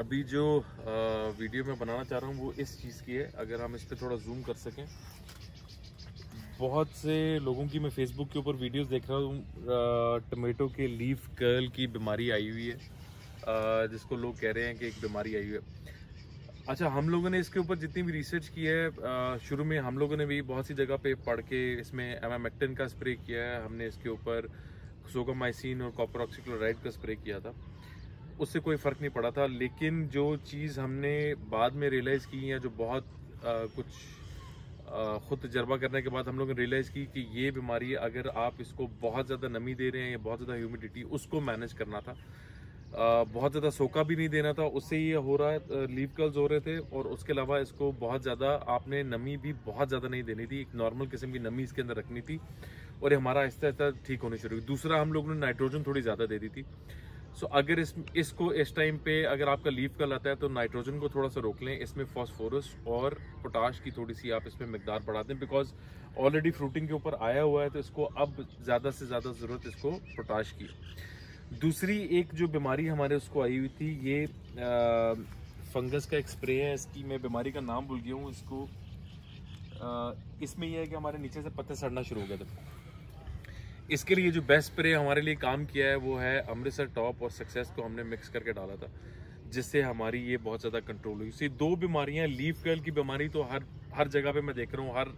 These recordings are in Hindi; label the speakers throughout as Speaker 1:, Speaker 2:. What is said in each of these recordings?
Speaker 1: अभी जो वीडियो मैं बनाना चाह रहा हूँ वो इस चीज़ की है। अगर हम इस पर थोड़ा जूम कर सकें, बहुत से लोगों की मैं फेसबुक के ऊपर वीडियोस देख रहा हूँ, टमाटो के लीफ कर्ल की बीमारी आई हुई है, जिसको लोग कह रहे हैं कि एक बीमारी आई हुई है। अच्छा, हम लोगों ने इसके ऊपर जितनी भी रिसर्च की है, शुरू में हम लोगों ने भी बहुत सी जगह पे पढ़ के इसमें एमामेक्टिन का स्प्रे किया है, हमने इसके ऊपर क्सोगामाइसिन और कॉपर ऑक्सीक्लोराइड का स्प्रे किया था, उससे कोई फ़र्क नहीं पड़ा था। लेकिन जो चीज़ हमने बाद में रियलाइज़ की है, जो बहुत कुछ ख़ुद तजर्बा करने के बाद हम लोगों ने रियलाइज़ की कि ये बीमारी, अगर आप इसको बहुत ज़्यादा नमी दे रहे हैं या बहुत ज़्यादा ह्यूमिडिटी, उसको मैनेज करना था, बहुत ज़्यादा सोका भी नहीं देना था, उससे ये हो रहा है, लीफ कर्ल्स हो रहे थे। और उसके अलावा इसको बहुत ज़्यादा आपने नमी भी बहुत ज़्यादा नहीं देनी थी, एक नॉर्मल किस्म की नमी इसके अंदर रखनी थी, और ये हमारा आहिस्ता आहिस्ता ठीक होने शुरू हुई। दूसरा, हम लोगों ने नाइट्रोजन थोड़ी ज़्यादा दे दी थी। सो अगर इसको इस टाइम पे अगर आपका लीफ कर्ल आता है तो नाइट्रोजन को थोड़ा सा रोक लें, इसमें फॉस्फोरस और पोटाश की थोड़ी सी आप इसमें मिकदार बढ़ा दें, बिकॉज ऑलरेडी फ्रूटिंग के ऊपर आया हुआ है, तो इसको अब ज़्यादा से ज़्यादा ज़रूरत इसको पोटाश की। दूसरी एक जो बीमारी हमारे उसको आई हुई थी, ये फंगस का एक स्प्रे है, इसकी मैं बीमारी का नाम भूल गया हूँ इसको। इसमें यह है कि हमारे नीचे से पत्ते सड़ना शुरू हो गए थे। इसके लिए जो बेस्ट स्प्रे हमारे लिए काम किया है वो है अमृतसर टॉप और सक्सेस को हमने मिक्स करके डाला था, जिससे हमारी ये बहुत ज़्यादा कंट्रोल हुई। इसी दो बीमारियां, लीफ कर्ल की बीमारी तो हर जगह पे मैं देख रहा हूँ, हर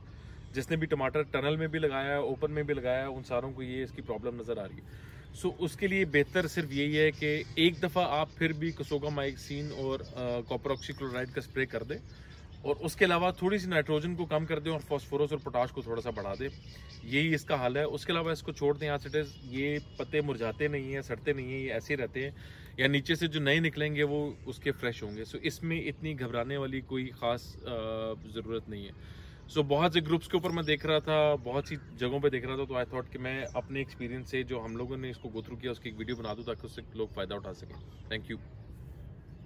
Speaker 1: जिसने भी टमाटर टनल में भी लगाया है, ओपन में भी लगाया है, उन सारों को ये इसकी प्रॉब्लम नज़र आ रही है। सो उसके लिए बेहतर सिर्फ यही है कि एक दफ़ा आप फिर भी क्सोगामाइसिन और कॉपर ऑक्सीक्लोराइड का स्प्रे कर दें, और उसके अलावा थोड़ी सी नाइट्रोजन को कम कर दें और फास्फोरस और पोटाश को थोड़ा सा बढ़ा दें। यही इसका हल है। उसके अलावा इसको छोड़ दें, यहाँ से ये पत्ते मुरझाते नहीं हैं, सड़ते नहीं हैं, ये ऐसे रहते हैं, या नीचे से जो नए निकलेंगे वो उसके फ्रेश होंगे। सो इसमें इतनी घबराने वाली कोई ख़ास ज़रूरत नहीं है। सो बहुत से ग्रुप्स के ऊपर मैं देख रहा था, बहुत सी जगहों पे देख रहा था, तो आई थॉट कि मैं अपने एक्सपीरियंस से जो हम लोगों ने इसको गो थ्रू किया उसकी एक वीडियो बना दूँ ताकि उससे लोग फ़ायदा उठा सकें। Thank you.